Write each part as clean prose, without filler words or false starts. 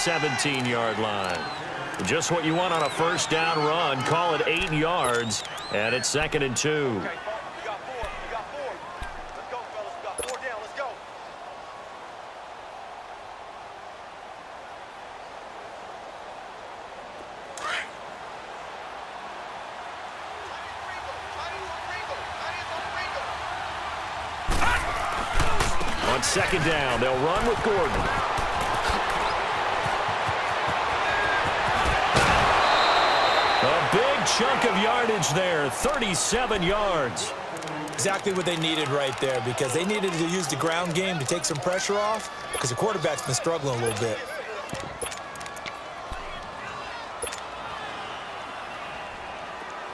17-yard line. Just what you want on a first down run. Call it 8 yards, and it's 2nd and 2. On 2nd down, they'll run with Gordon. A big chunk of yardage there, 37 yards. Exactly what they needed right there, because they needed to use the ground game to take some pressure off, because the quarterback's been struggling a little bit.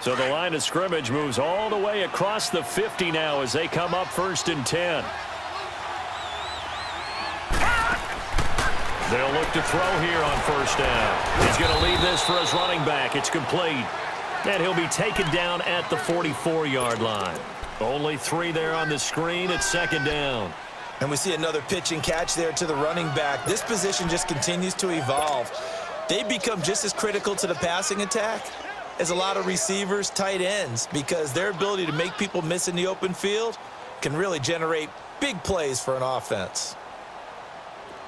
So the line of scrimmage moves all the way across the 50 now as they come up 1st and 10. They'll look to throw here on 1st down. He's going to leave this for his running back. It's complete. And he'll be taken down at the 44-yard line. Only 3 there on the screen at 2nd down. And we see another pitch and catch there to the running back. This position just continues to evolve. They become just as critical to the passing attack as a lot of receivers, tight ends, because their ability to make people miss in the open field can really generate big plays for an offense.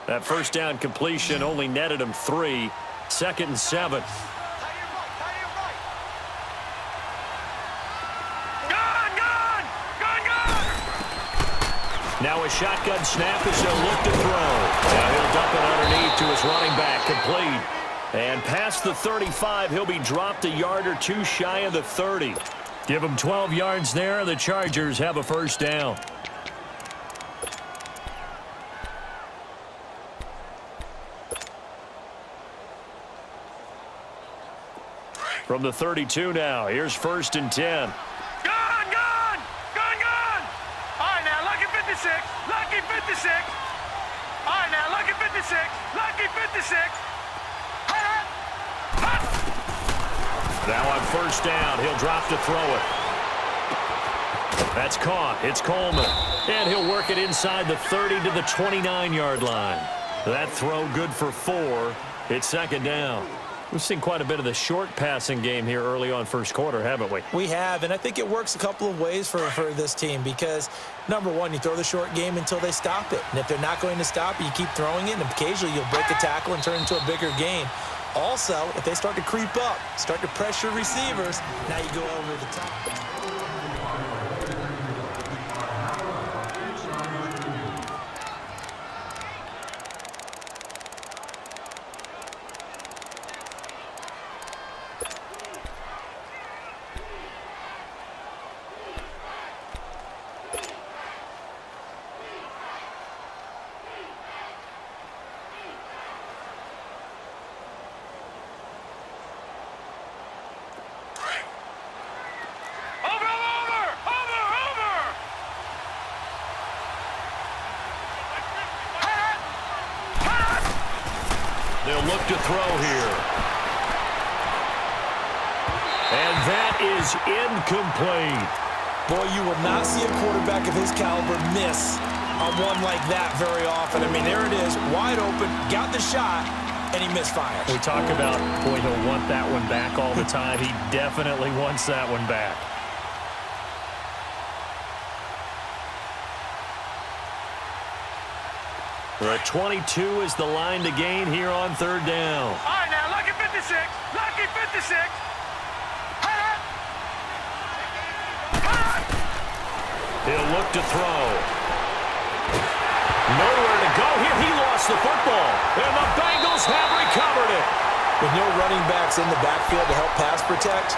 That 1st down completion only netted him 3. 2nd and 7. Now a shotgun snap as he'll look to throw. Now he'll dump it underneath to his running back, complete. And past the 35, he'll be dropped a yard or 2 shy of the 30. Give him 12 yards there. The Chargers have a 1st down. From the 32 now, here's 1st and 10. Lucky 56. All right, now, lucky 56. Lucky 56. Now on 1st down, he'll drop to throw it. That's caught. It's Coleman. And he'll work it inside the 30 to the 29-yard line. That throw good for 4. It's 2nd down. We've seen quite a bit of the short passing game here early on 1st quarter, haven't we? We have, and I think it works a couple of ways for this team because, number one, you throw the short game until they stop it. And if they're not going to stop it, you keep throwing it, and occasionally you'll break a tackle and turn it into a bigger gain. Also, if they start to creep up, start to pressure receivers, now you go over the top. They'll look to throw here. And that is incomplete. Boy, you will not see a quarterback of his caliber miss on one like that very often. I mean, there it is, wide open, got the shot, and he misfired. We talk about, boy, he'll want that one back all the time. He definitely wants that one back. The 22 is the line to gain here on 3rd down. All right, now, lucky 56. Lucky 56. He'll look to throw. Nowhere to go here. He lost the football. And the Bengals have recovered it. With no running backs in the backfield to help pass protect,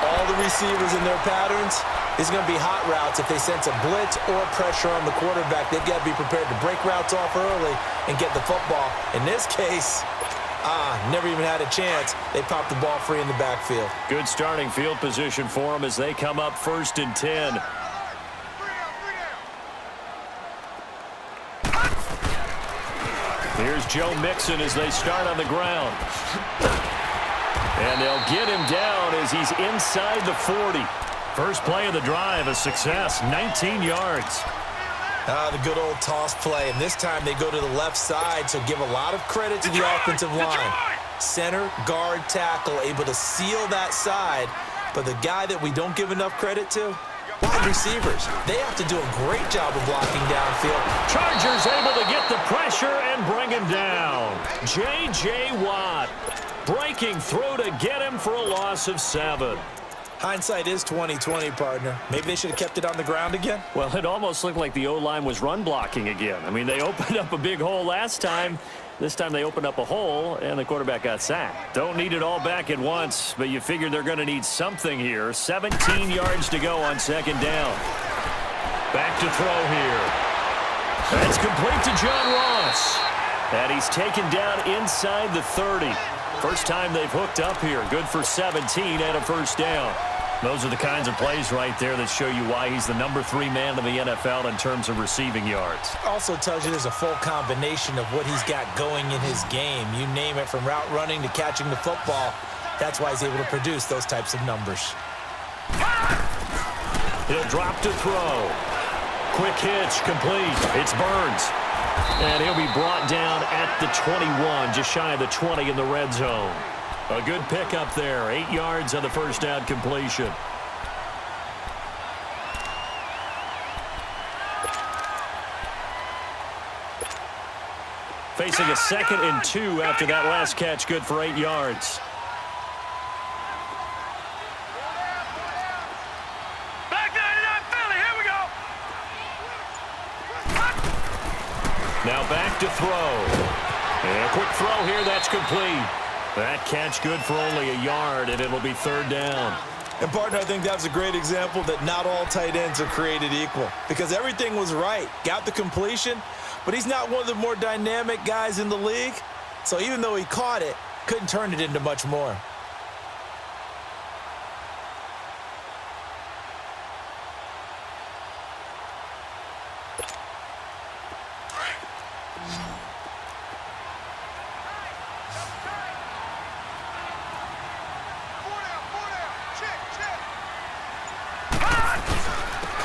all the receivers in their patterns, it's going to be hot routes. If they sense a blitz or pressure on the quarterback, they've got to be prepared to break routes off early and get the football. In this case, never even had a chance. They popped the ball free in the backfield. Good starting field position for them as they come up 1st and 10. Here's Joe Mixon as they start on the ground. And they'll get him down as he's inside the 40. First play of the drive, a success, 19 yards. The good old toss play, and this time they go to the left side, so give a lot of credit to the offensive line. Center, guard, tackle, able to seal that side, but the guy that we don't give enough credit to, wide receivers. They have to do a great job of blocking downfield. Chargers able to get the pressure and bring him down. J.J. Watt breaking through to get him for a loss of 7. Hindsight is 20/20, partner. Maybe they should have kept it on the ground again. Well, it almost looked like the O-line was run blocking again. I mean, they opened up a big hole last time. This time they opened up a hole, and the quarterback got sacked. Don't need it all back at once, but you figure they're going to need something here. 17 yards to go on second down. Back to throw here. That's complete to John Ross. And he's taken down inside the 30. First time they've hooked up here. Good for 17 and a first down. Those are the kinds of plays right there that show you why he's the number 3 man in the NFL in terms of receiving yards. Also tells you there's a full combination of what he's got going in his game. You name it, from route running to catching the football. That's why he's able to produce those types of numbers. He'll drop to throw. Quick hitch, complete. It's Burns. And he'll be brought down at the 21, just shy of the 20 in the red zone. A good pickup there. 8 yards on the first down completion. Facing a 2nd and 2 after that last catch, good for 8 yards. Now back to throw. And a quick throw here, that's complete. That catch good for only a yard, and it'll be 3rd down. And, partner, I think that was a great example that not all tight ends are created equal, because everything was right. Got the completion, but he's not one of the more dynamic guys in the league. So even though he caught it, couldn't turn it into much more.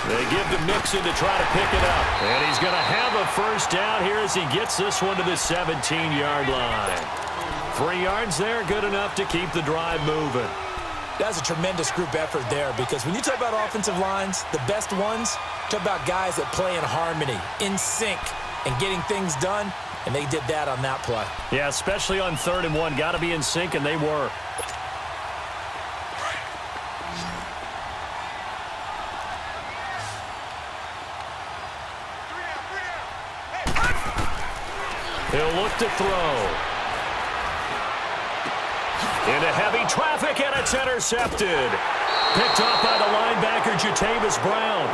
They give to Mixon to try to pick it up. And he's going to have a first down here as he gets this one to the 17-yard line. 3 yards there, good enough to keep the drive moving. That's a tremendous group effort there, because when you talk about offensive lines, the best ones, talk about guys that play in harmony, in sync, and getting things done, and they did that on that play. Yeah, especially on 3rd and 1. Got to be in sync, and they were. He'll look to throw. Into heavy traffic, and it's intercepted. Picked off by the linebacker, Jatavis Brown.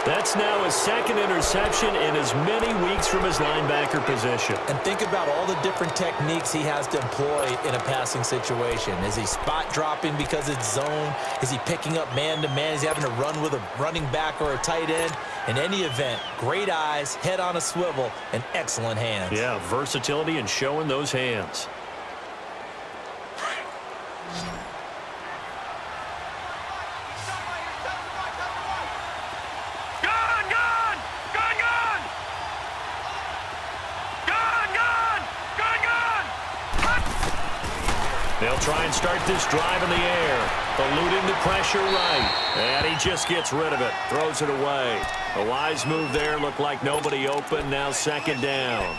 That's now his 2nd interception in as many weeks from his linebacker position. And think about all the different techniques he has to employ in a passing situation. Is he spot dropping because it's zone? Is he picking up man-to-man? Is he having to run with a running back or a tight end? In any event, great eyes, head on a swivel, and excellent hands. Yeah, versatility and showing those hands. They'll try and start this drive in the air. Eluding the pressure right. And he just gets rid of it. Throws it away. A wise move there. Looked like nobody open. Now 2nd down.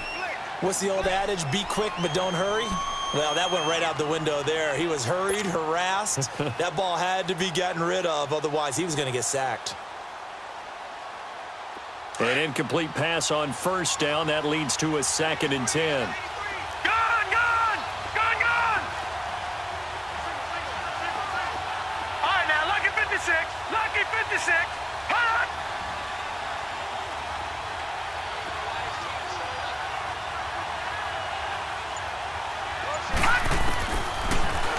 What's the old adage? Be quick, but don't hurry? Well, that went right out the window there. He was hurried, harassed. That ball had to be gotten rid of. Otherwise, he was going to get sacked. An incomplete pass on 1st down. That leads to a 2nd and 10. Lucky 56. Hot.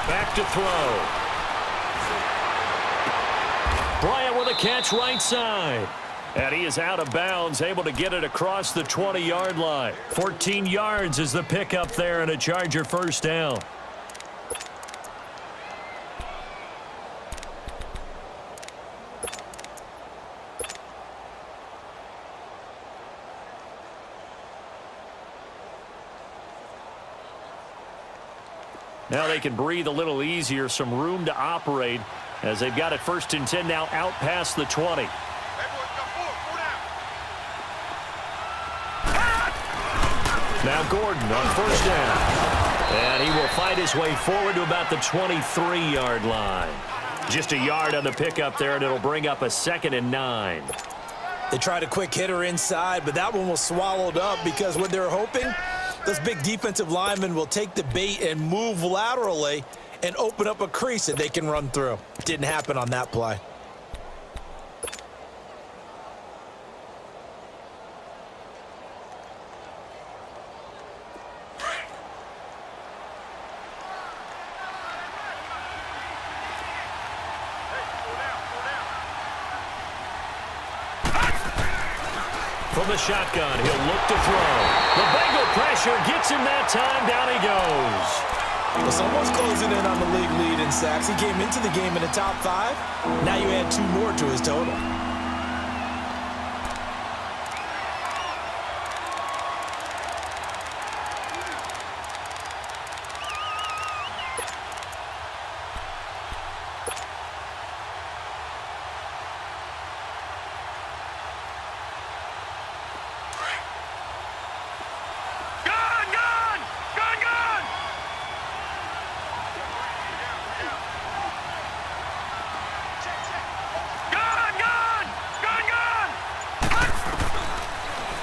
Back to throw. Bryant with a catch right side. And he is out of bounds, able to get it across the 20-yard line. 14 yards is the pickup there, and a Charger first down. Now they can breathe a little easier, some room to operate as they've got it 1st and 10 now out past the 20. Now Gordon on 1st down. And he will fight his way forward to about the 23-yard line. Just a yard on the pickup there, and it'll bring up a 2nd and 9. They tried a quick hitter inside, but that one was swallowed up because what they're hoping, those big defensive linemen will take the bait and move laterally and open up a crease that they can run through. Didn't happen on that play. From the shotgun, he'll look to throw. The Bengal pressure gets him that time. Down he goes. Well, someone's closing in on the league lead in sacks. He came into the game in the top 5. Now you add 2 more to his total.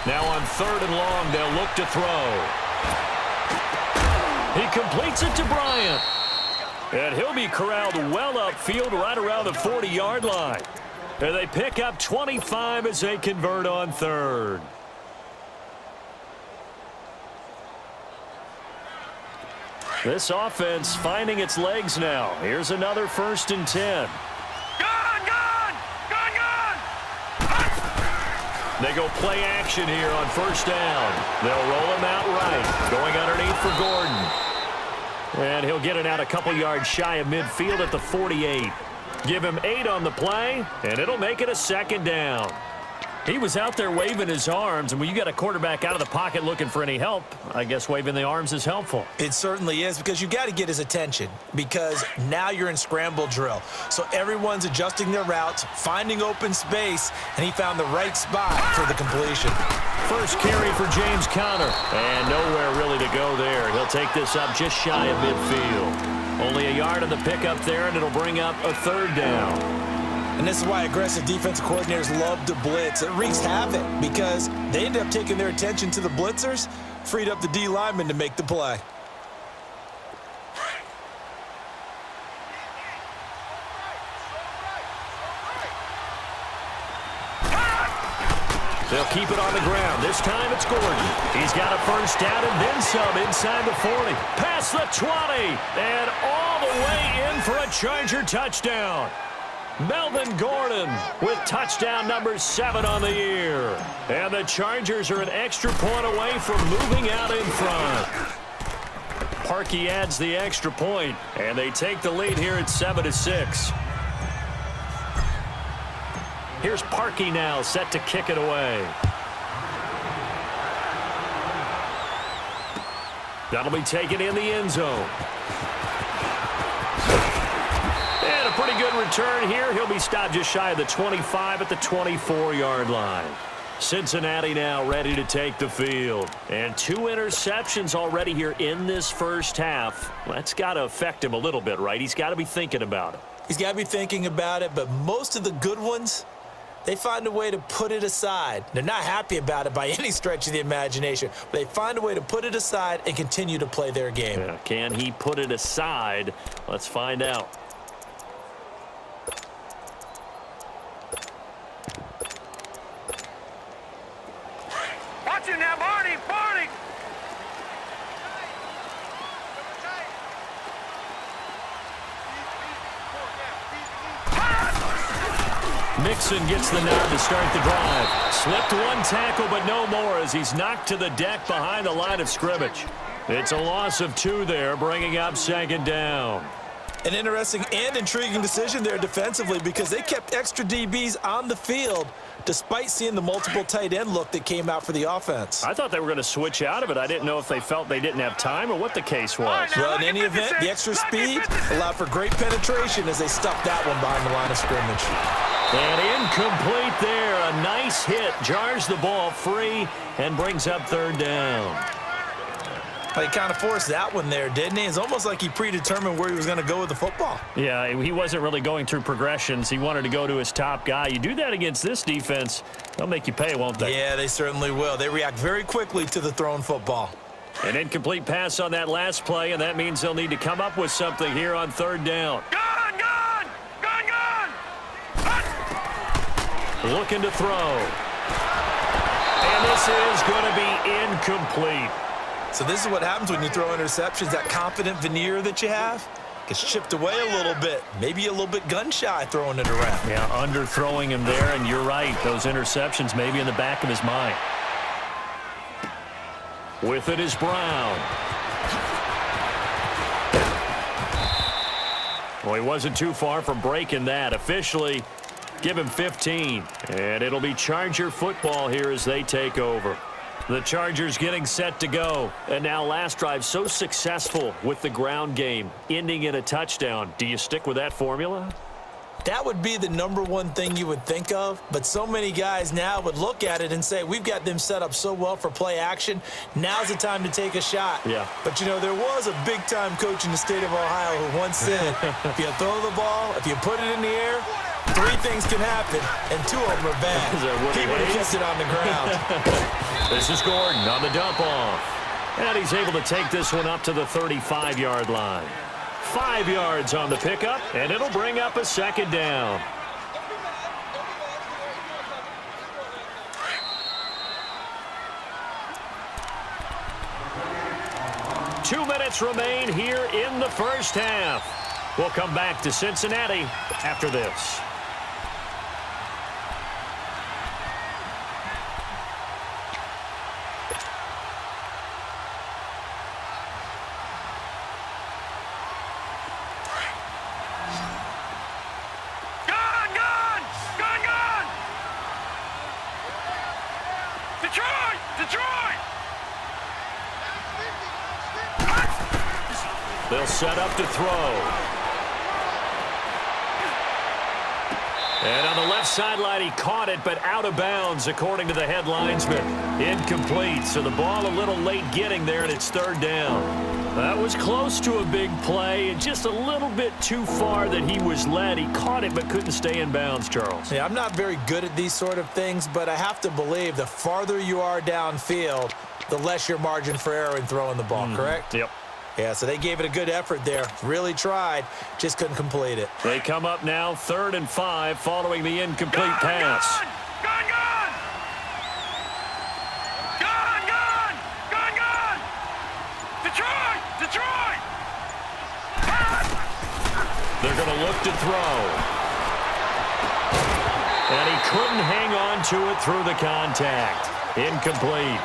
Now on 3rd and long, they'll look to throw. He completes it to Bryant. And he'll be corralled well upfield right around the 40-yard line. And they pick up 25 as they convert on 3rd. This offense finding its legs now. Here's another 1st and 10. They go play action here on 1st down. They'll roll him out right. Going underneath for Gordon. And he'll get it out a couple yards shy of midfield at the 48. Give him 8 on the play, and it'll make it a 2nd down. He was out there waving his arms, and when you got a quarterback out of the pocket looking for any help, I guess waving the arms is helpful. It certainly is, because you got to get his attention, because now you're in scramble drill. So everyone's adjusting their routes, finding open space, and he found the right spot for the completion. First carry for James Conner, and nowhere really to go there. He'll take this up just shy of midfield. Only a yard on the pickup there, and it'll bring up a 3rd down. And this is why aggressive defensive coordinators love to blitz. It wreaks havoc because they end up taking their attention to the blitzers, freed up the D lineman to make the play. They'll keep it on the ground. This time it's Gordon. He's got a 1st down and then some inside the 40. Past the 20 and all the way in for a Charger touchdown. Melvin Gordon with touchdown number 7 on the year. And the Chargers are an extra point away from moving out in front. Parkey adds the extra point, and they take the lead here at 7-6. Here's Parkey now set to kick it away. That'll be taken in the end zone. And a pretty good return here. He'll be stopped just shy of the 25 at the 24-yard line. Cincinnati now ready to take the field. And 2 interceptions already here in this first half. That's got to affect him a little bit, right? He's got to be thinking about it. He's got to be thinking about it, but most of the good ones, they find a way to put it aside. They're not happy about it by any stretch of the imagination, but they find a way to put it aside and continue to play their game. Yeah, can he put it aside? Let's find out. Watch him now, Barney, Barney! Mixon gets the nod to start the drive. Slipped 1 tackle, but no more as he's knocked to the deck behind the line of scrimmage. It's a loss of 2 there, bringing up 2nd down. An interesting and intriguing decision there defensively because they kept extra DBs on the field despite seeing the multiple tight end look that came out for the offense. I thought they were going to switch out of it. I didn't know if they felt they didn't have time or what the case was. Well, in any event, the extra speed allowed for great penetration as they stuffed that one behind the line of scrimmage. And incomplete there. A nice hit. Jars the ball free and brings up third down. He kind of forced that one there, didn't he? It's almost like he predetermined where he was going to go with the football. Yeah, he wasn't really going through progressions. He wanted to go to his top guy. You do that against this defense, they'll make you pay, won't they? Yeah, they certainly will. They react very quickly to the thrown football. An incomplete pass on that last play, and that means they'll need to come up with something here on third down. Gone, gone! Gone, gone! Looking to throw. And this is going to be incomplete. So this is what happens when you throw interceptions. That confident veneer that you have gets chipped away a little bit. Maybe a little bit gun-shy throwing it around. Yeah, underthrowing him there, and you're right. Those interceptions maybe in the back of his mind. With it is Brown. Well, he wasn't too far from breaking that. Officially, give him 15. And it'll be Charger football here as they take over. The Chargers getting set to go. And now last drive so successful with the ground game, ending in a touchdown. Do you stick with that formula? That would be the number one thing you would think of, but so many guys now would look at it and say, we've got them set up so well for play action. Now's the time to take a shot. Yeah. But, you know, there was a big-time coach in the state of Ohio who once said, if you throw the ball, if you put it in the air, 3 things can happen, and 2 of them are bad. He would have kept it on the ground. This is Gordon on the dump off. And he's able to take this one up to the 35-yard line. 5 yards on the pickup, and it'll bring up a second down. Two minutes remain here in the first half. We'll come back to Cincinnati after this. They'll set up to throw. And on the left sideline, he caught it, but out of bounds, according to the head linesman. Incomplete, so the ball a little late getting there, and it's third down. That was close to a big play, and just a little bit too far that he was led. He caught it, but couldn't stay in bounds, Charles. Yeah, I'm not very good at these sort of things, but I have to believe the farther you are downfield, the less your margin for error in throwing the ball, correct? Yep. Yeah, so they gave it a good effort there. Really tried, just couldn't complete it. They come up now 3rd and 5 following the incomplete pass. Gone, gone! Gone, gone! Gone, gone! Detroit! Detroit! They're going to look to throw. And he couldn't hang on to it through the contact. Incomplete.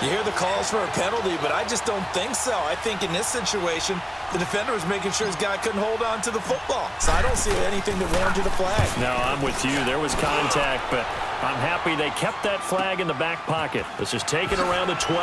You hear the calls for a penalty, but I just don't think so. I think in this situation, the defender was making sure his guy couldn't hold on to the football. So I don't see anything that warranted a flag. No, I'm with you. There was contact, but I'm happy they kept that flag in the back pocket. This is taken around the 12.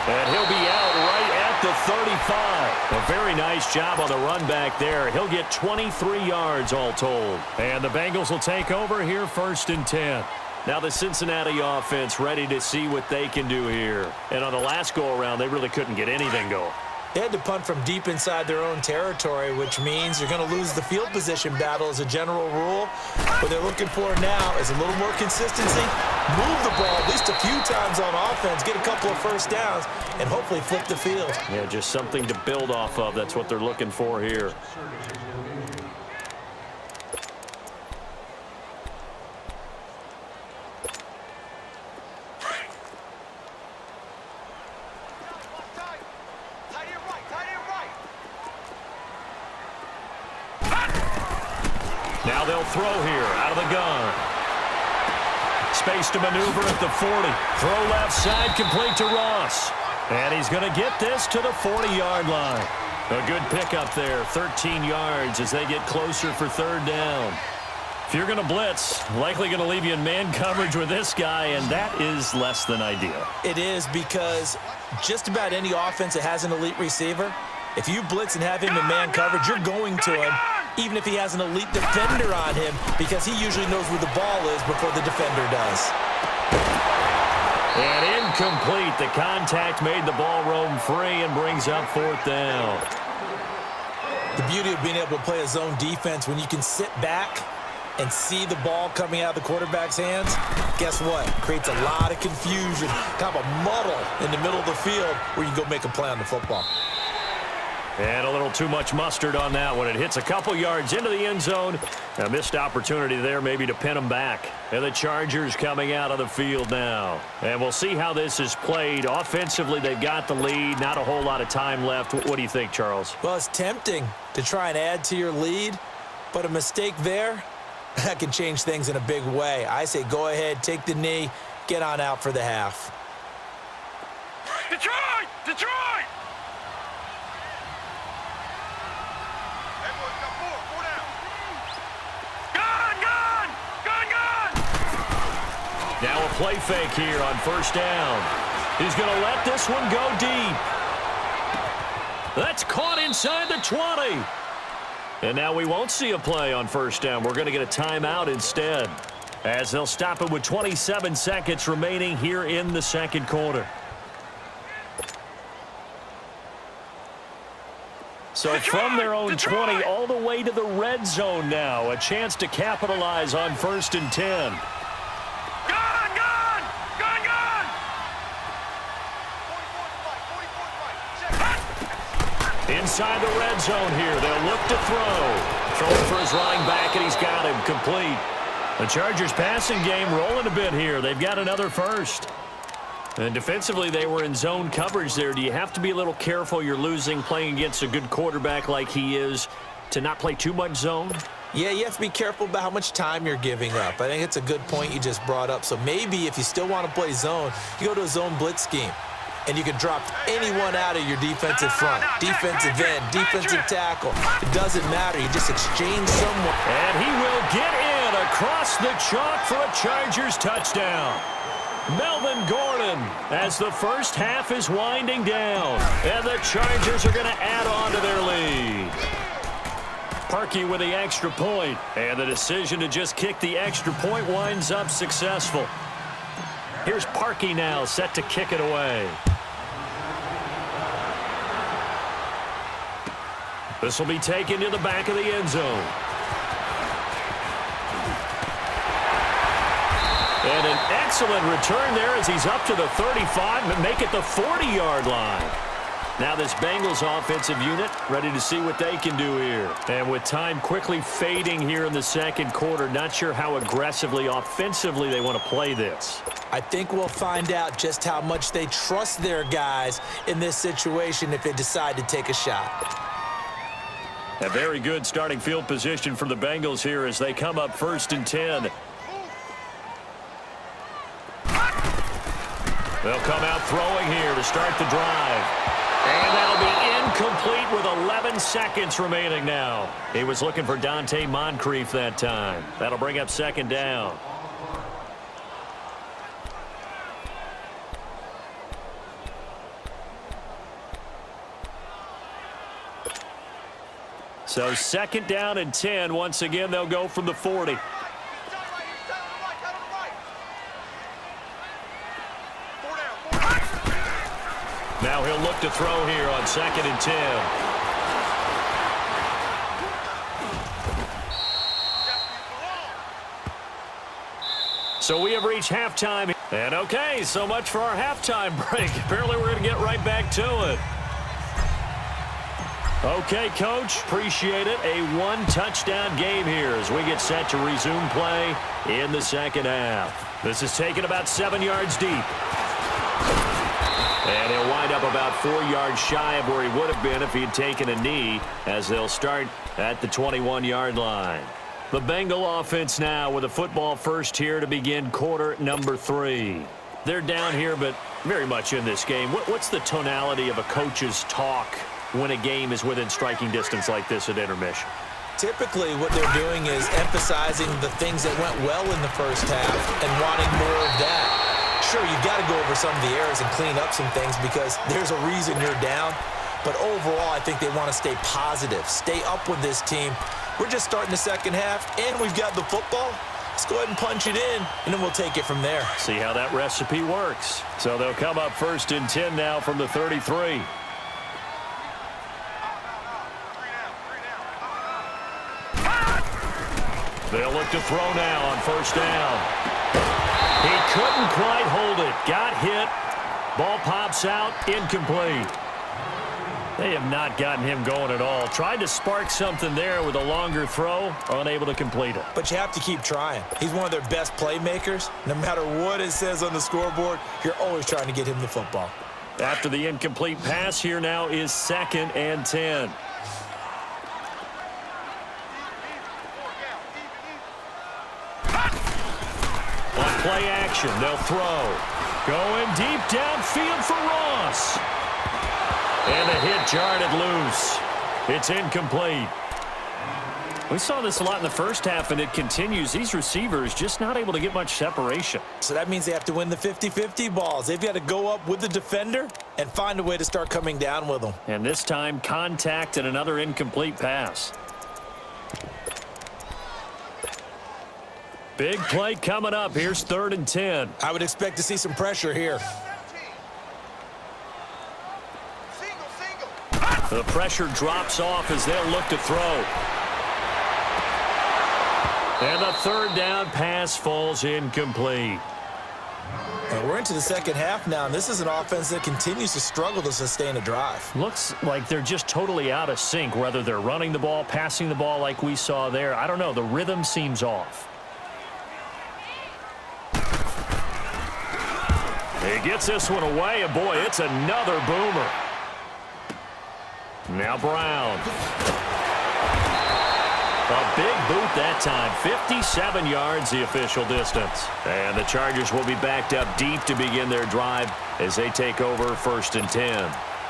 And he'll be out right at the 35. A very nice job on the run back there. He'll get 23 yards all told. And the Bengals will take over here 1st and 10. Now the Cincinnati offense ready to see what they can do here. And on the last go-around, they really couldn't get anything going. They had to punt from deep inside their own territory, which means you're going to lose the field position battle as a general rule. What they're looking for now is a little more consistency, move the ball at least a few times on offense, get a couple of first downs, and hopefully flip the field. Yeah, just something to build off of. That's what they're looking for here. Now they'll throw here out of the gun. Space to maneuver at the 40. Throw left side, complete to Ross. And he's going to get this to the 40-yard line. A good pickup there, 13 yards as they get closer for third down. If you're going to blitz, likely going to leave you in man coverage with this guy, and that is less than ideal. It is, because just about any offense that has an elite receiver, if you blitz and have him in man coverage, you're going to him, even if he has an elite defender on him, because he usually knows where the ball is before the defender does. And incomplete. The contact made the ball roam free and brings up fourth down. The beauty of being able to play a zone defense, when you can sit back and see the ball coming out of the quarterback's hands, guess what? Creates a lot of confusion, kind of a muddle in the middle of the field where you can go make a play on the football. And a little too much mustard on that one. It hits a couple yards into the end zone. A missed opportunity there maybe to pin them back. And the Chargers coming out of the field now. And we'll see how this is played. Offensively, they've got the lead. Not a whole lot of time left. What do you think, Charles? Well, it's tempting to try and add to your lead, but a mistake there, that can change things in a big way. I say go ahead, take the knee, get on out for the half. Detroit! Detroit! Now a play fake here on first down. He's going to let this one go deep. That's caught inside the 20. And now we won't see a play on first down. We're going to get a timeout instead, as they'll stop it with 27 seconds remaining here in the second quarter. So from their own 20 all the way to the red zone now. A chance to capitalize on 1st and 10. Inside the red zone here. They'll look to throw. Throwing for his running back, and he's got him complete. The Chargers passing game rolling a bit here. They've got another first. And defensively, they were in zone coverage there. Do you have to be a little careful? You're losing, playing against a good quarterback like he is, to not play too much zone? Yeah, you have to be careful about how much time you're giving up. I think it's a good point you just brought up. So maybe if you still want to play zone, you go to a zone blitz scheme. And you can drop anyone out of your defensive front, defensive end, defensive tackle. It doesn't matter. You just exchange someone. And he will get in across the chalk for a Chargers touchdown. Melvin Gordon, as the first half is winding down. And the Chargers are going to add on to their lead. Parkey with the extra point. And the decision to just kick the extra point winds up successful. Here's Parkey now, set to kick it away. This will be taken to the back of the end zone. And an excellent return there as he's up to the 35 and make it the 40-yard line. Now this Bengals offensive unit ready to see what they can do here. And with time quickly fading here in the second quarter, not sure how aggressively, offensively they want to play this. I think we'll find out just how much they trust their guys in this situation if they decide to take a shot. A very good starting field position for the Bengals here as they come up 1st and 10. They'll come out throwing here to start the drive. And that'll be incomplete with 11 seconds remaining now. He was looking for Dante Moncrief that time. That'll bring up 2nd down. So 2nd down and 10. Once again, they'll go from the 40. Now he'll look to throw here on 2nd and 10. So we have reached halftime. And okay, so much for our halftime break. Apparently we're going to get right back to it. Okay, Coach, appreciate it. A one-touchdown game here as we get set to resume play in the second half. This is taken about 7 yards deep. And he'll wind up about 4 yards shy of where he would have been if he had taken a knee, as they'll start at the 21-yard line. The Bengal offense now with a football first here to begin quarter number 3. They're down here, but very much in this game. What's the tonality of a coach's talk when a game is within striking distance like this at intermission? Typically, what they're doing is emphasizing the things that went well in the first half and wanting more of that. Sure, you've got to go over some of the errors and clean up some things because there's a reason you're down. But overall, I think they want to stay positive, stay up with this team. We're just starting the second half, and we've got the football. Let's go ahead and punch it in, and then we'll take it from there. See how that recipe works. So they'll come up 1st and 10 now from the 33. They'll look to throw now on 1st down. He couldn't quite hold it. Got hit. Ball pops out. Incomplete. They have not gotten him going at all. Tried to spark something there with a longer throw. Unable to complete it. But you have to keep trying. He's one of their best playmakers. No matter what it says on the scoreboard, you're always trying to get him the football. After the incomplete pass, here now is 2nd and 10. On play action, they'll throw. Going deep downfield for Ross. And the hit jarred it loose. It's incomplete. We saw this a lot in the first half, and it continues. These receivers just not able to get much separation. So that means they have to win the 50-50 balls. They've got to go up with the defender and find a way to start coming down with them. And this time, contact and another incomplete pass. Big play coming up. Here's 3rd and 10. I would expect to see some pressure here. The pressure drops off as they'll look to throw. And the 3rd down pass falls incomplete. And we're into the second half now, and this is an offense that continues to struggle to sustain a drive. Looks like they're just totally out of sync, whether they're running the ball, passing the ball like we saw there. I don't know. The rhythm seems off. He gets this one away, and boy, it's another boomer. Now Brown. A big boot that time. 57 yards the official distance. And the Chargers will be backed up deep to begin their drive as they take over 1st and 10.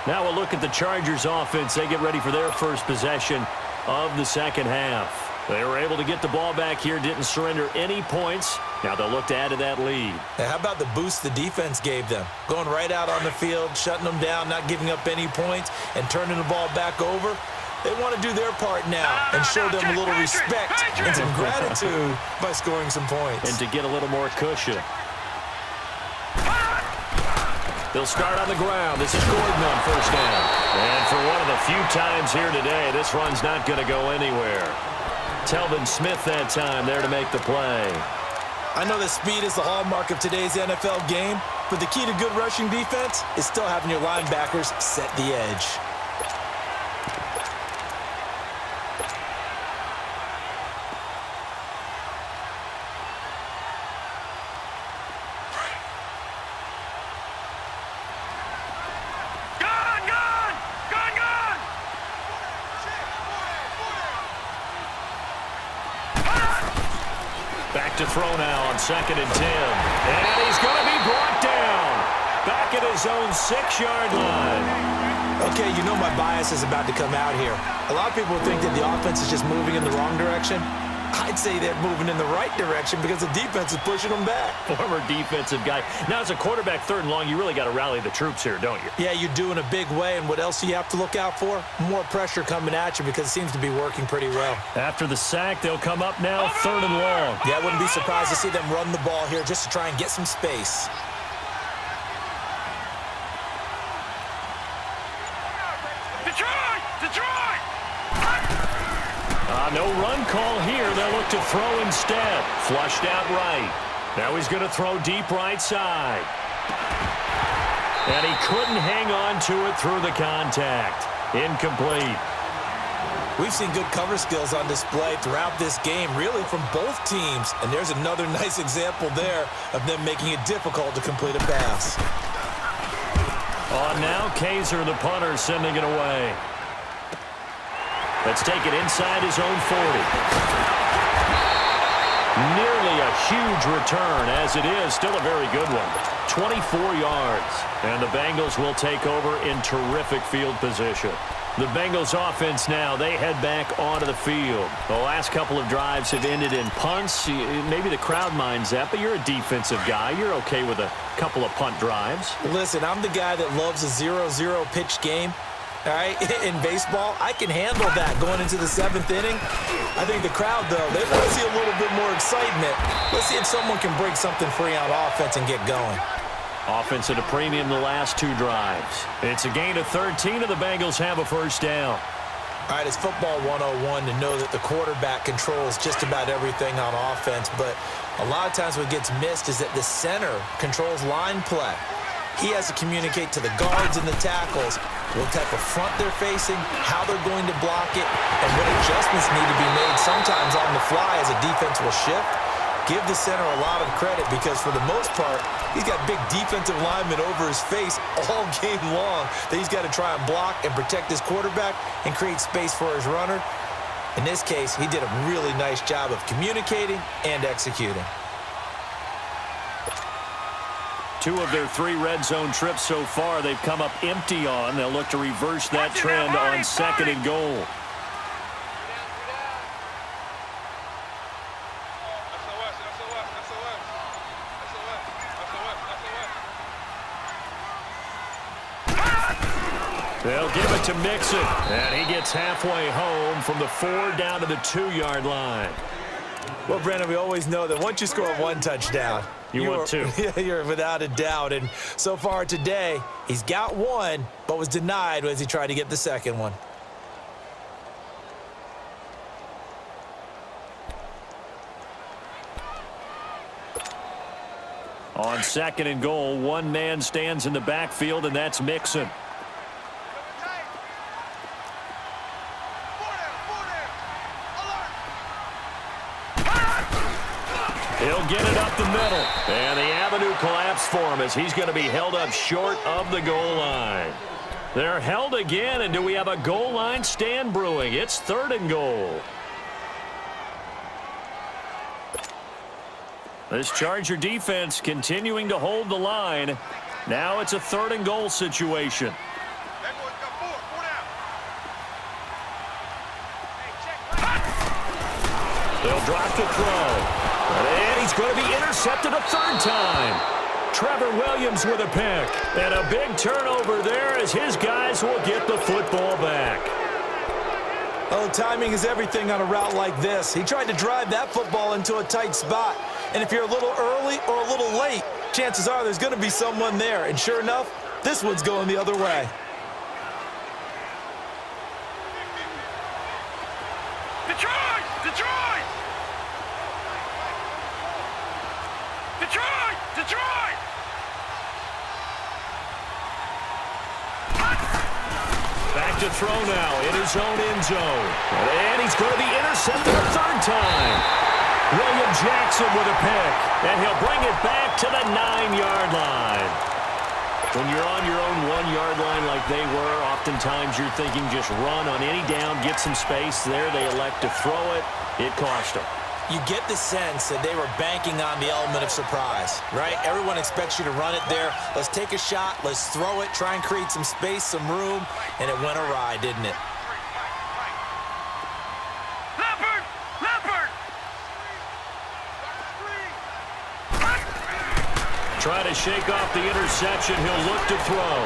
Now we'll look at the Chargers offense. They get ready for their first possession of the second half. They were able to get the ball back here, didn't surrender any points. Now they'll look to add to that lead. Now, how about the boost the defense gave them? Going right out on the field, shutting them down, not giving up any points, and turning the ball back over. They want to do their part now and show them a little respect and some gratitude by scoring some points. And to get a little more cushion. They'll start on the ground. This is Gordon on 1st down. And for one of the few times here today, this run's not going to go anywhere. Telvin Smith that time there to make the play. I know that speed is the hallmark of today's NFL game, but the key to good rushing defense is still having your linebackers set the edge. Back to throw now on 2nd and 10. And he's going to be brought down. Back at his own 6-yard line. Okay, you know my bias is about to come out here. A lot of people think that the offense is just moving in the wrong direction. I'd say they're moving in the right direction because the defense is pushing them back. Former defensive guy. Now, as a quarterback 3rd and long, you really got to rally the troops here, don't you? Yeah, you do in a big way. And what else do you have to look out for? More pressure coming at you because it seems to be working pretty well. After the sack, they'll come up now 3rd and long. Yeah, I wouldn't be surprised to see them run the ball here just to try and get some space. No run call here. They'll look to throw instead. Flushed out right. Now he's going to throw deep right side. And he couldn't hang on to it through the contact. Incomplete. We've seen good cover skills on display throughout this game, really from both teams. And there's another nice example there of them making it difficult to complete a pass. On now, Kaiser, the punter, sending it away. Let's take it inside his own 40. Nearly a huge return, as it is still a very good one. 24 yards. And the Bengals will take over in terrific field position. The Bengals offense now, they head back onto the field. The last couple of drives have ended in punts. Maybe the crowd minds that, but you're a defensive guy. You're okay with a couple of punt drives. Listen, I'm the guy that loves a 0-0 pitch game. All right, in baseball, I can handle that going into the 7th inning. I think the crowd, though, they want to see a little bit more excitement. Let's see if someone can break something free on offense and get going. Offense at a premium the last 2 drives. It's a gain of 13, and the Bengals have a first down. All right, it's football 101 to know that the quarterback controls just about everything on offense, but a lot of times what gets missed is that the center controls line play. He has to communicate to the guards and the tackles what type of front they're facing, how they're going to block it, and what adjustments need to be made sometimes on the fly as a defense will shift. Give the center a lot of credit because for the most part, he's got big defensive linemen over his face all game long that he's got to try and block and protect his quarterback and create space for his runner. In this case, he did a really nice job of communicating and executing. 2 of their 3 red zone trips so far, they've come up empty on. They'll look to reverse that trend on 2nd and goal. They'll give it to Mixon, and he gets halfway home from the 4 down to the 2-yard line. Well, Brandon, we always know that once you score 1 touchdown, you want 2. You're without a doubt. And so far today, he's got 1, but was denied as he tried to get the 2nd one. On 2nd and goal, 1 man stands in the backfield, and that's Mixon. He'll get it up the middle, and the avenue collapsed for him as he's going to be held up short of the goal line. They're held again, and do we have a goal line stand brewing? It's 3rd and goal. This Charger defense continuing to hold the line. Now it's a 3rd and goal situation. They'll drop the throw. And he's going to be intercepted a 3rd time. Trevor Williams with a pick. And a big turnover there as his guys will get the football back. Oh, timing is everything on a route like this. He tried to drive that football into a tight spot. And if you're a little early or a little late, chances are there's going to be someone there. And sure enough, this one's going the other way. Detroit! Detroit! Detroit! Detroit! Back to throw now in his own end zone. And he's going to be intercepted a 3rd time. William Jackson with a pick. And he'll bring it back to the 9-yard line. When you're on your own 1-yard line like they were, oftentimes you're thinking just run on any down, get some space. There they elect to throw it. It cost them. You get the sense that they were banking on the element of surprise, right? Everyone expects you to run it there. Let's take a shot. Let's throw it. Try and create some space, some room. And it went awry, didn't it? Leopard! Leopard! Try to shake off the interception. He'll look to throw.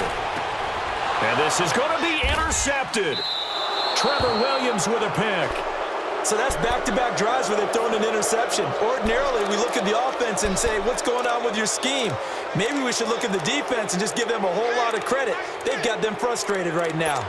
And this is going to be intercepted. Trevor Williams with a pick. So that's back-to-back drives where they've thrown an interception. Ordinarily, we look at the offense and say, what's going on with your scheme? Maybe we should look at the defense and just give them a whole lot of credit. They've got them frustrated right now.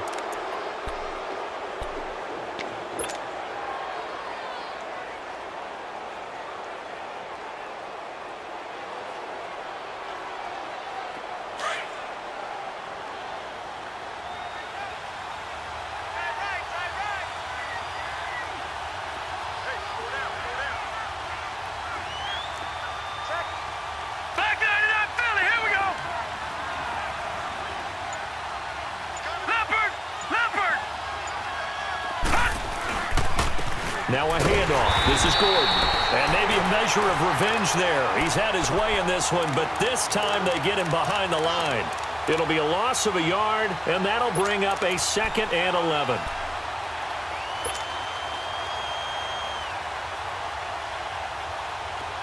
Now a handoff. This is Gordon. And maybe a measure of revenge there. He's had his way in this one, but this time they get him behind the line. It'll be a loss of a yard, and that'll bring up a 2nd and 11.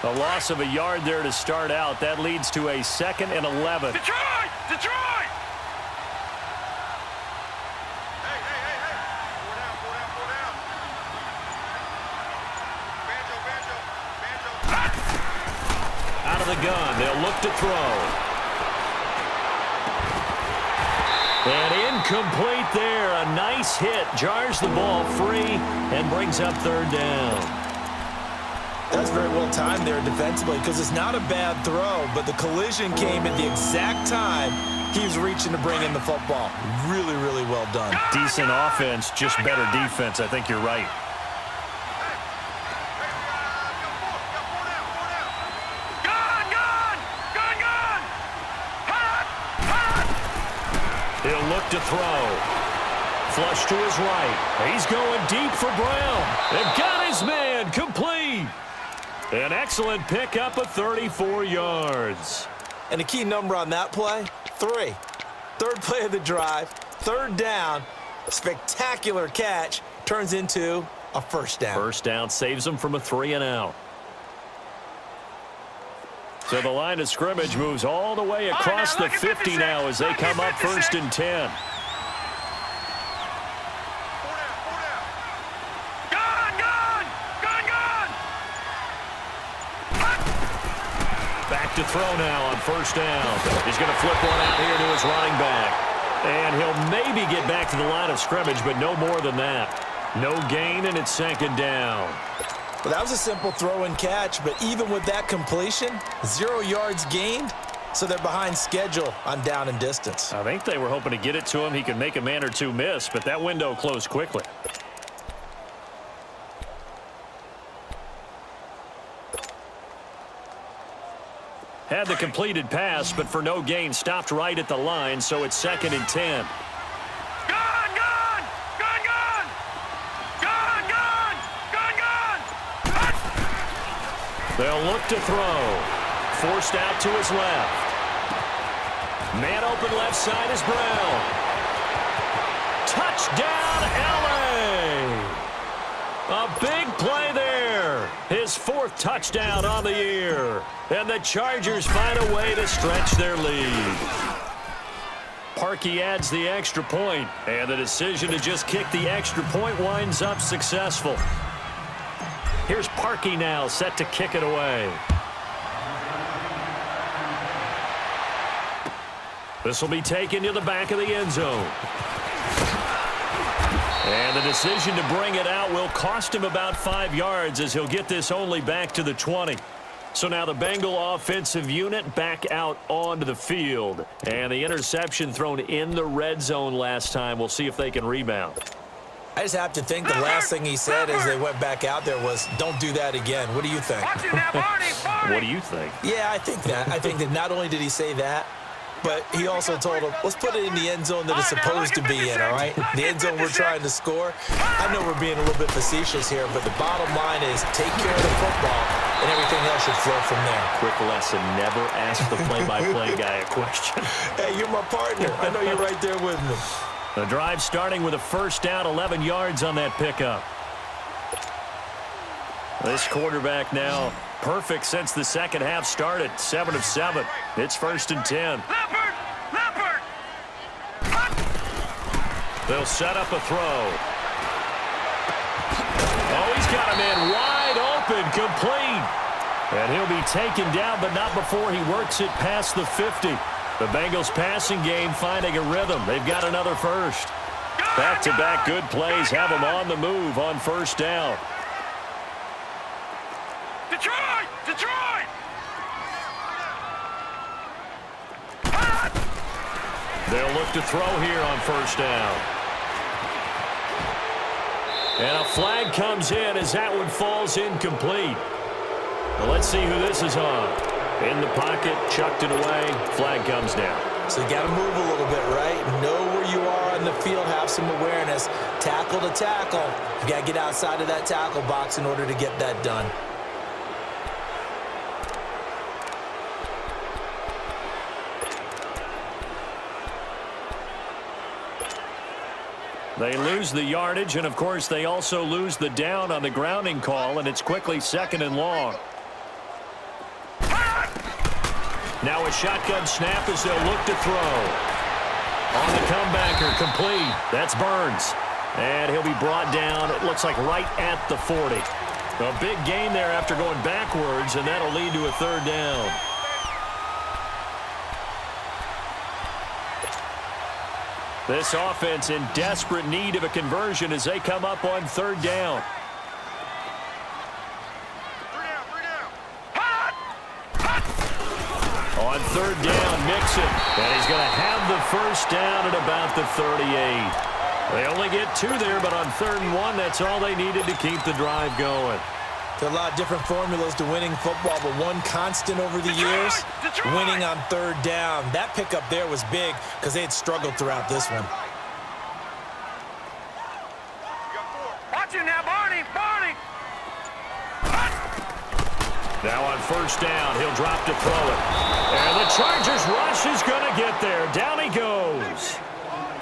A loss of a yard there to start out. That leads to a 2nd and 11. Detroit! Detroit! Hey, hey, hey, hey. Four down. Banjo. Out of the gun. They'll look to throw. And incomplete there. A nice hit. Jars the ball free and brings up 3rd down. That's very well timed there defensively because it's not a bad throw, but the collision came at the exact time he was reaching to bring in the football. Really, really well done. Decent offense, just better defense. I think you're right. He'll look to throw. Flush to his right. He's going deep for Brown. And got his man. Complete. An excellent pickup of 34 yards. And the key number on that play, 3. 3rd play of the drive, 3rd down, a spectacular catch, turns into a 1st down. 1st down saves him from a 3-and-out. So the line of scrimmage moves all the way across the 50 now as they come up 1st and 10. Back to throw now on 1st down. He's going to flip one out here to his running back. And he'll maybe get back to the line of scrimmage, but no more than that. No gain, and it's 2nd down. Well, that was a simple throw and catch, but even with that completion, 0 yards gained, so they're behind schedule on down and distance. I think they were hoping to get it to him. He could make a man or two miss, but that window closed quickly. Had the completed pass, but for no gain, stopped right at the line, so it's 2nd and 10. They'll look to throw. Forced out to his left. Man open left side is Brown. Touchdown, LA! A big play there. His 4th touchdown on the year. And the Chargers find a way to stretch their lead. Parkey adds the extra point, and the decision to just kick the extra point winds up successful. Here's Parkey now, set to kick it away. This will be taken to the back of the end zone. And the decision to bring it out will cost him about 5 yards as he'll get this only back to the 20. So now the Bengal offensive unit back out onto the field. And the interception thrown in the red zone last time. We'll see if they can rebound. I just have to think the last thing he said as they went back out there was, don't do that again. What do you think? What do you think? Yeah, I think that. I think that not only did he say that, but he also told him, let's put it in the end zone that it's supposed to be in, all right? The end zone we're trying to score. I know we're being a little bit facetious here, but the bottom line is take care of the football, and everything else should flow from there. Quick lesson, never ask the play-by-play guy a question. Hey, you're my partner. I know you're right there with me. The drive starting with a 1st down, 11 yards on that pickup. This quarterback now perfect since the second half started. 7 of 7. It's 1st and 10. Leopard! They'll set up a throw. Oh, he's got him in wide open, complete. And he'll be taken down, but not before he works it past the 50. The Bengals passing game finding a rhythm. They've got another 1st. Back-to-back good plays have them on the move on 1st down. Detroit! They'll look to throw here on 1st down. And a flag comes in as that one falls incomplete. Well, let's see who this is on. In the pocket, chucked it away, flag comes down. So you got to move a little bit, right? Know where you are on the field, have some awareness. Tackle to tackle. You got to get outside of that tackle box in order to get that done. They lose the yardage, and, of course, they also lose the down on the grounding call, and it's quickly 2nd and long. Now a shotgun snap as they'll look to throw. On the comebacker, complete. That's Burns. And he'll be brought down, it looks like, right at the 40. A big gain there after going backwards, and that'll lead to a 3rd down. This offense in desperate need of a conversion as they come up on 3rd down. On 3rd down, Mixon. And he's going to have the 1st down at about the 38. They only get 2 there, but on 3rd and 1, that's all they needed to keep the drive going. There are a lot of different formulas to winning football, but one constant over the years, winning on 3rd down. That pickup there was big because they had struggled throughout this one. Watch it now, Barney! Barney! Now on 1st down, he'll drop to throw it. And the Chargers rush is going to get there. Down he goes.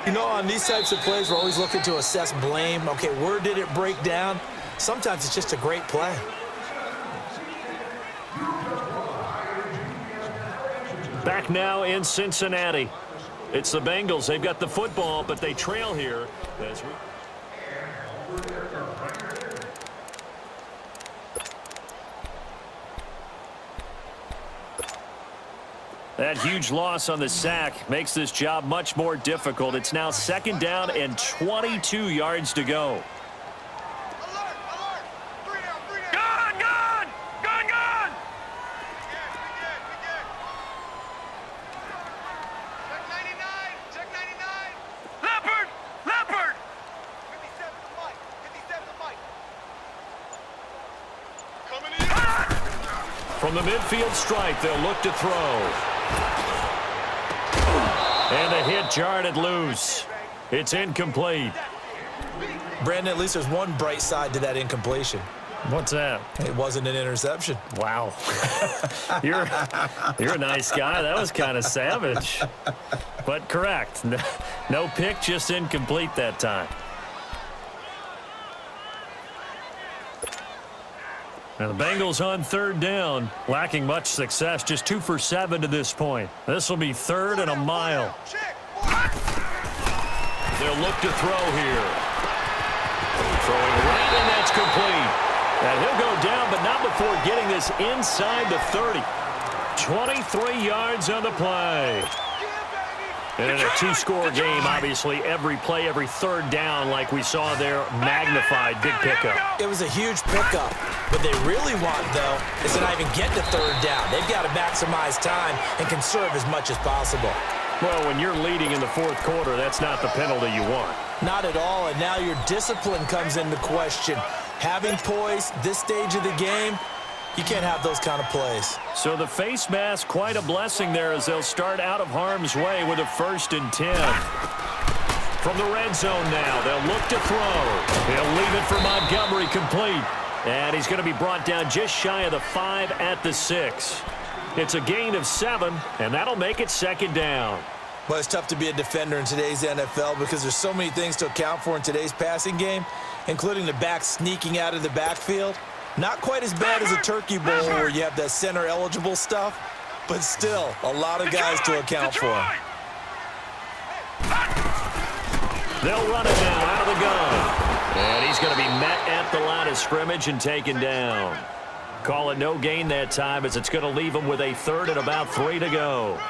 You know, on these types of plays, we're always looking to assess blame. Okay, where did it break down? Sometimes it's just a great play. Back now in Cincinnati. It's the Bengals. They've got the football, but they trail here. That huge loss on the sack makes this job much more difficult. It's now 2nd down and 22 yards to go. From the midfield stripe, they'll look to throw. And the hit jarred loose. It's incomplete. Brandon, at least there's one bright side to that incompletion. What's that? It wasn't an interception. Wow. You're a nice guy. That was kind of savage. But correct. No pick, just incomplete that time. Now the Bengals on 3rd down, lacking much success, just 2 for 7 to this point. This will be 3rd and a mile. They'll look to throw here. Throwing right, and that's complete. And he'll go down, but not before getting this inside the 30. 23 yards on the play. And in a 2-score game, obviously, every play, every 3rd down, like we saw there, magnified, big pickup. It was a huge pickup. What they really want, though, is to not even get to 3rd down. They've got to maximize time and conserve as much as possible. Well, when you're leading in the 4th quarter, that's not the penalty you want. Not at all, and now your discipline comes into question. Having poise this stage of the game, you can't have those kind of plays. So the face mask, quite a blessing there as they'll start out of harm's way with a 1st and 10. From the red zone now, they'll look to throw. He'll leave it for Montgomery, complete. And he's going to be brought down just shy of the 5 at the 6. It's a gain of 7, and that'll make it 2nd down. Well, it's tough to be a defender in today's NFL because there's so many things to account for in today's passing game, including the back sneaking out of the backfield. Not quite as bad as a turkey bowl where you have that center-eligible stuff, but still a lot of guys to account for. They'll run it now out of the gun. And he's going to be met at the line of scrimmage and taken down. Call it no gain that time as it's going to leave him with a 3rd and about 3 to go.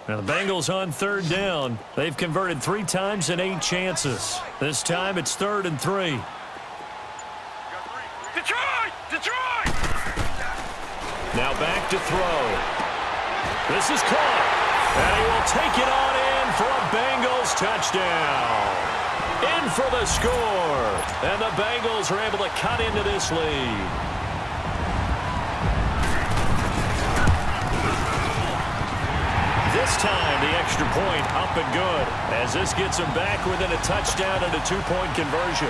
Now the Bengals on 3rd down. They've converted 3 times in 8 chances. This time it's 3rd and 3. Detroit! Detroit! Now back to throw. This is caught. And he will take it on in for a Bengals touchdown. In for the score. And the Bengals are able to cut into this lead. this time, the extra point up and good, as this gets them back within a touchdown and a two-point conversion.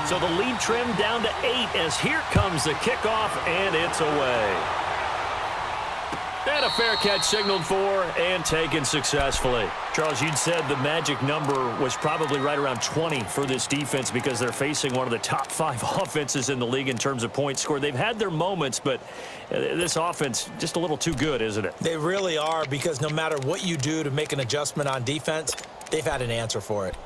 So the lead trimmed down to 8 as here comes the kickoff, and it's away. And a fair catch signaled for and taken successfully. Charles, you'd said the magic number was probably right around 20 for this defense because they're facing one of the top 5 offenses in the league in terms of points scored. They've had their moments, but this offense just a little too good, isn't it? They really are, because no matter what you do to make an adjustment on defense, they've had an answer for it.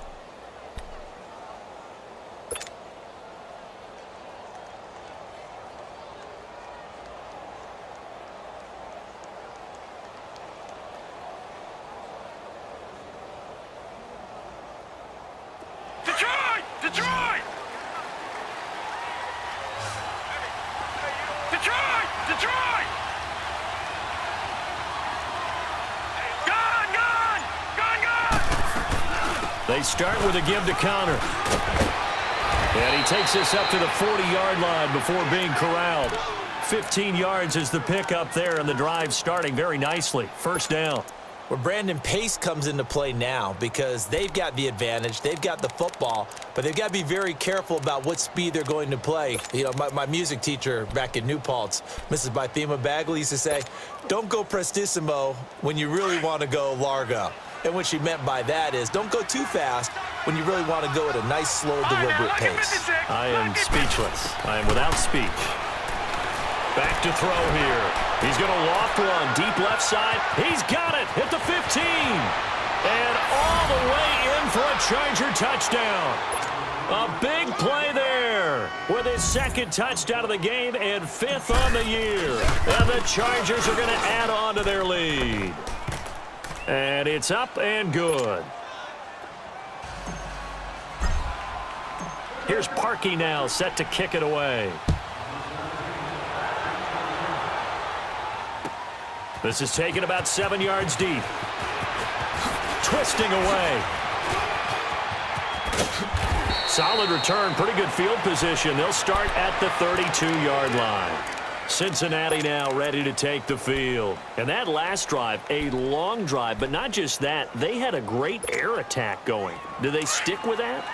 They start with a give to counter. And he takes this up to the 40-yard line before being corralled. 15 yards is the pickup there, and the drive starting very nicely. First down. Well, Brandon, pace comes into play now because they've got the advantage. They've got the football, but they've got to be very careful about what speed they're going to play. You know, my music teacher back in New Paltz, Mrs. Bythema Bagley, used to say, don't go prestissimo when you really want to go largo. And what she meant by that is don't go too fast when you really want to go at a nice, slow, deliberate pace. I am speechless. I am without speech. Back to throw here. He's going to loft one. Deep left side. He's got it. Hit the 15. And all the way in for a Charger touchdown. A big play there with his second touchdown of the game and 5th on the year. And the Chargers are going to add on to their lead. And it's up and good. Here's Parkey now, set to kick it away. This is taken about 7 yards deep. Twisting away. Solid return, pretty good field position. They'll start at the 32-yard line. Cincinnati now ready to take the field. And that last drive, a long drive, but not just that, they had a great air attack going. Do they stick with that?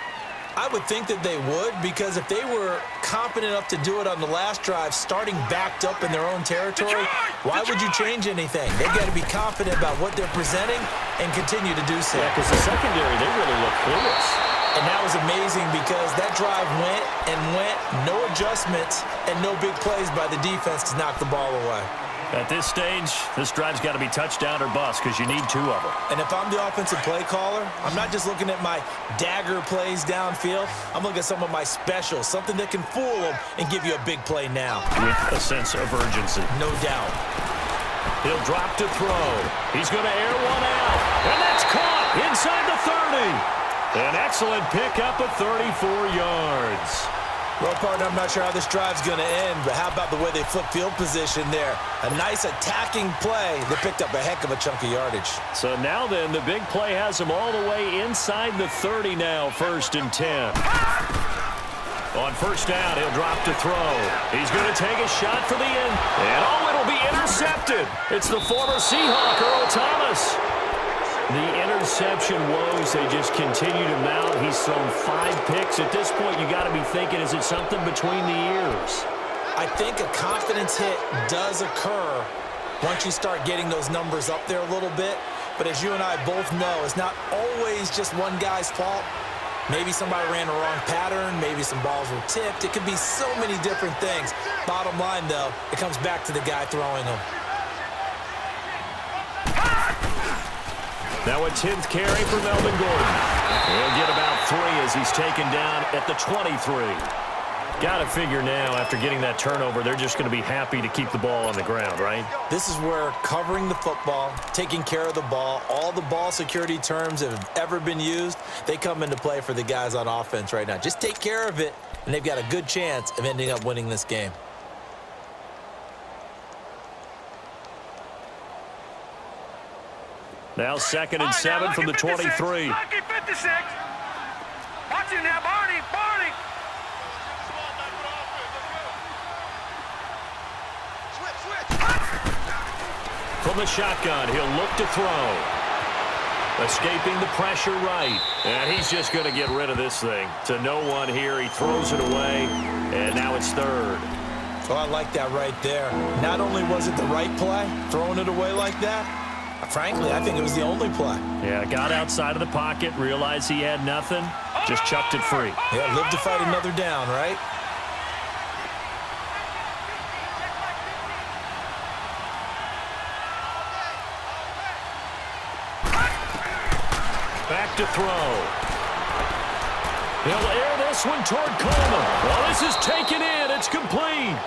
I would think that they would, because if they were confident enough to do it on the last drive, starting backed up in their own territory, why would you change anything? They've got to be confident about what they're presenting and continue to do so. Yeah, because the secondary, they really look clueless. And that was amazing because that drive went and went, no adjustments, and no big plays by the defense to knock the ball away. At this stage, this drive's got to be touchdown or bust because you need 2 of them. And if I'm the offensive play caller, I'm not just looking at my dagger plays downfield. I'm looking at some of my specials, something that can fool them and give you a big play now. With a sense of urgency. No doubt. He'll drop to throw. He's going to air one out. And that's caught inside the 30. An excellent pickup of 34 yards. Well, partner, I'm not sure how this drive's going to end, but how about the way they flip field position there? A nice attacking play that picked up a heck of a chunk of yardage. So now then, the big play has him all the way inside the 30 now, 1st and 10. On first down, he'll drop to throw. He's going to take a shot for the end. And it'll be intercepted. It's the former Seahawk, Earl Thomas. The interception woes, they just continue to mount. He's thrown 5 picks. At this point, you got to be thinking, is it something between the ears? I think a confidence hit does occur once you start getting those numbers up there a little bit. But as you and I both know, it's not always just one guy's fault. Maybe somebody ran the wrong pattern. Maybe some balls were tipped. It could be so many different things. Bottom line, though, it comes back to the guy throwing them. Now a 10th carry for Melvin Gordon. He'll get about 3 as he's taken down at the 23. Got to figure now, after getting that turnover, they're just going to be happy to keep the ball on the ground, right? This is where covering the football, taking care of the ball, all the ball security terms that have ever been used, they come into play for the guys on offense right now. Just take care of it, and they've got a good chance of ending up winning this game. Now 2nd and 7 from the 23. Lucky 56. Watch him now, Barney. Barney. From the shotgun, he'll look to throw. Escaping the pressure right. And he's just going to get rid of this thing. To no one here. He throws it away. And now it's third. Oh, I like that right there. Not only was it the right play, throwing it away like that, frankly, I think it was the only play. Yeah, got outside of the pocket, realized he had nothing, just chucked it free. Yeah, live to fight another down, right? Back to throw. He'll air this one toward Coleman. Well, this is taken in. It's complete.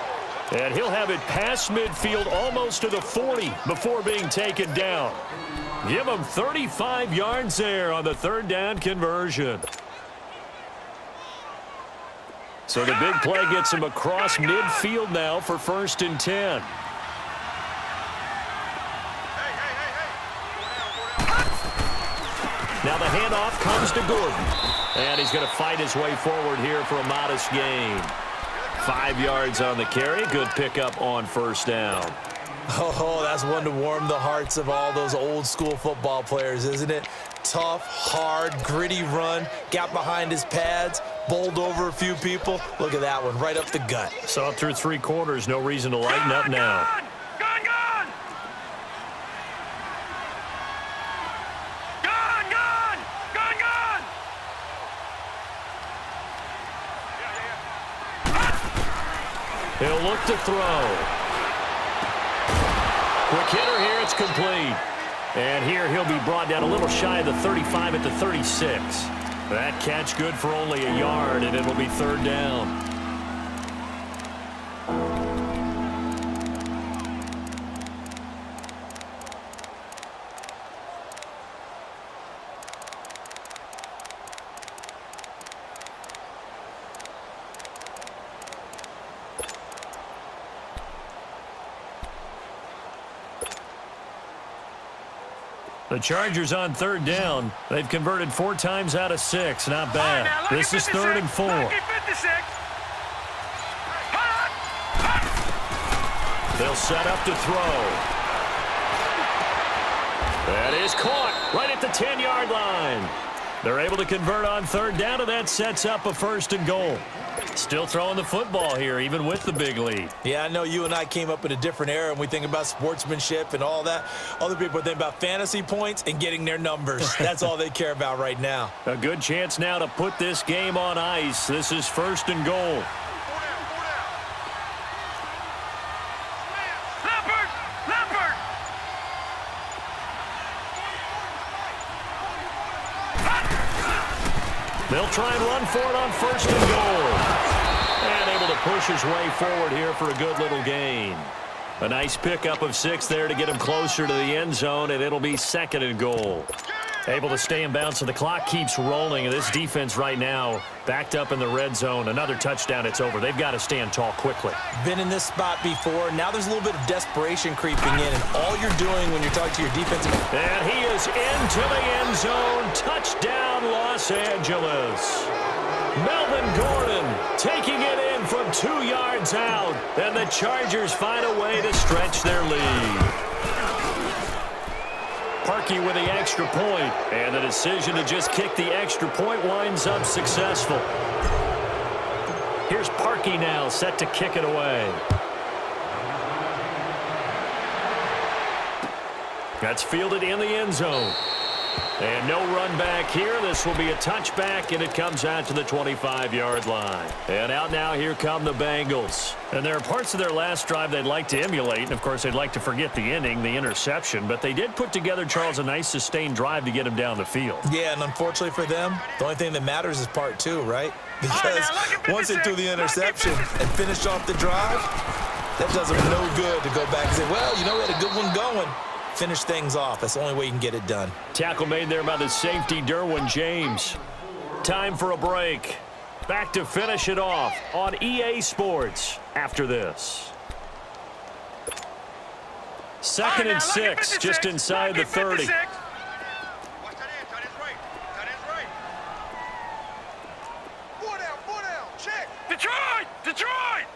And he'll have it past midfield almost to the 40 before being taken down. Give him 35 yards there on the third down conversion. So the big play gets him across midfield now for 1st and 10. Now the handoff comes to Gordon. And he's going to fight his way forward here for a modest gain. 5 yards on the carry. Good pickup on 1st down. Oh, that's one to warm the hearts of all those old school football players, isn't it? Tough, hard, gritty run. Got behind his pads. Bowled over a few people. Look at that one, right up the gut. Saw it through 3 quarters. No reason to lighten up now. He'll look to throw. Quick hitter here, it's complete. And here he'll be brought down a little shy of the 35 at the 36. That catch good for only a yard, and it'll be 3rd down. The Chargers on 3rd down. They've converted 4 times out of 6. Not bad. This is 3rd and 4. They'll set up to throw. That is caught right at the 10-yard line. They're able to convert on 3rd down, and that sets up a 1st and goal. Still throwing the football here, even with the big lead. Yeah, I know you and I came up in a different era, and we think about sportsmanship and all that. Other people think about fantasy points and getting their numbers. That's all they care about right now. A good chance now to put this game on ice. This is 1st and goal. They'll try and run for it on 1st and goal. And able to push his way forward here for a good little gain. A nice pickup of 6 there to get him closer to the end zone, and it'll be 2nd and goal. Able to stay in bounds, so the clock keeps rolling. And this defense right now backed up in the red zone. Another touchdown, it's over. They've got to stand tall quickly. Been in this spot before. Now there's a little bit of desperation creeping in, and all you're doing when you're talking to your defensive... And he is into the end zone. Touchdown, Los Angeles. Melvin Gordon taking it in from 2 yards out. And the Chargers find a way to stretch their lead. Parkey with the extra point, and the decision to just kick the extra point winds up successful. Here's Parkey now, set to kick it away. That's fielded in the end zone. And no run back here. This will be a touchback, and it comes out to the 25-yard line. And out now, here come the Bengals. And there are parts of their last drive they'd like to emulate. And, of course, they'd like to forget the inning, the interception. But they did put together, Charles, a nice sustained drive to get him down the field. Yeah, and unfortunately for them, the only thing that matters is part 2, right? Because once they threw the interception and finished off the drive, that does them no good to go back and say, well, you know, we had a good one going. Finish things off. That's the only way you can get it done. Tackle made there by the safety, Derwin James. Time for a break. Back to finish it off on EA Sports after this. 2nd and 6, just inside the 30. Detroit! Detroit!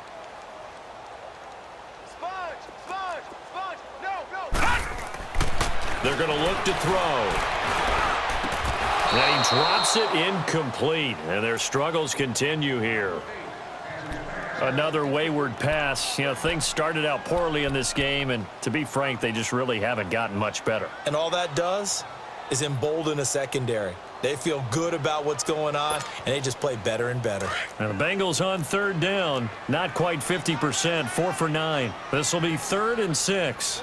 Sponge! Sponge! Sponge! No! No! They're going to look to throw. And he drops it incomplete. And their struggles continue here. Another wayward pass. You know, things started out poorly in this game, and to be frank, they just really haven't gotten much better. And all that does is embolden a secondary. They feel good about what's going on, and they just play better and better. And the Bengals on third down, not quite 50%, 4 for 9. This will be 3rd and 6.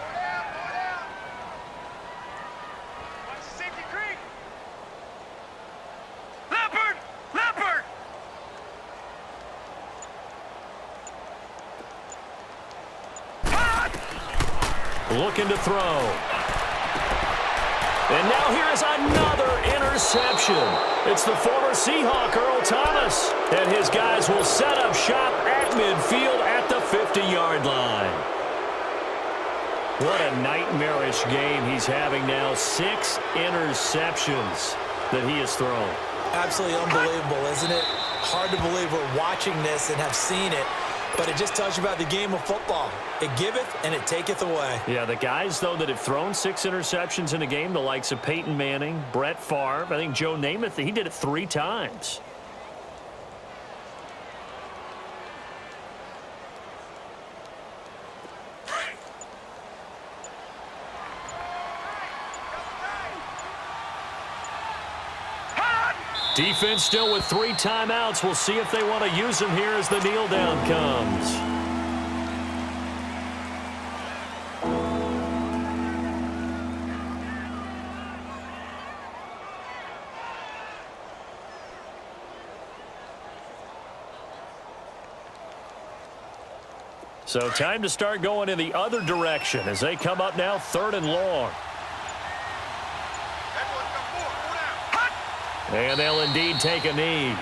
Looking to throw. And now here is another interception. It's the former Seahawk, Earl Thomas. And his guys will set up shop at midfield at the 50-yard line. What a nightmarish game he's having now. 6 interceptions that he has thrown. Absolutely unbelievable, isn't it? Hard to believe we're watching this and have seen it. But it just tells you about the game of football. It giveth and it taketh away. Yeah, the guys, though, that have thrown 6 interceptions in a game, the likes of Peyton Manning, Brett Favre, I think Joe Namath, he did it 3 times. Defense still with 3 timeouts. We'll see if they want to use them here as the kneel down comes. So time to start going in the other direction as they come up now 3rd and long. And they'll indeed take a knee.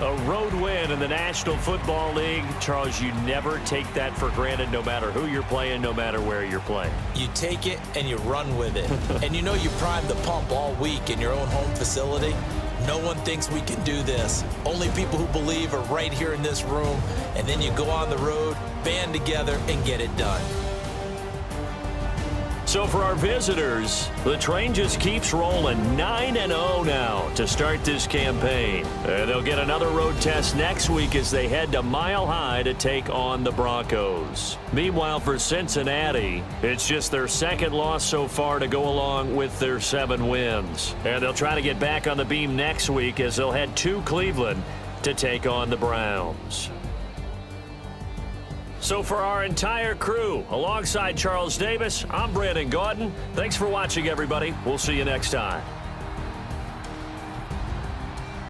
A road win in the National Football League. Charles, you never take that for granted no matter who you're playing, no matter where you're playing. You take it and you run with it. And you know you primed the pump all week in your own home facility. No one thinks we can do this. Only people who believe are right here in this room. And then you go on the road, band together, and get it done. So for our visitors, the train just keeps rolling 9-0 now to start this campaign. They'll get another road test next week as they head to Mile High to take on the Broncos. Meanwhile, for Cincinnati, it's just their 2nd loss so far to go along with their 7 wins. And they'll try to get back on the beam next week as they'll head to Cleveland to take on the Browns. So for our entire crew, alongside Charles Davis, I'm Brandon Gaudin. Thanks for watching, everybody. We'll see you next time.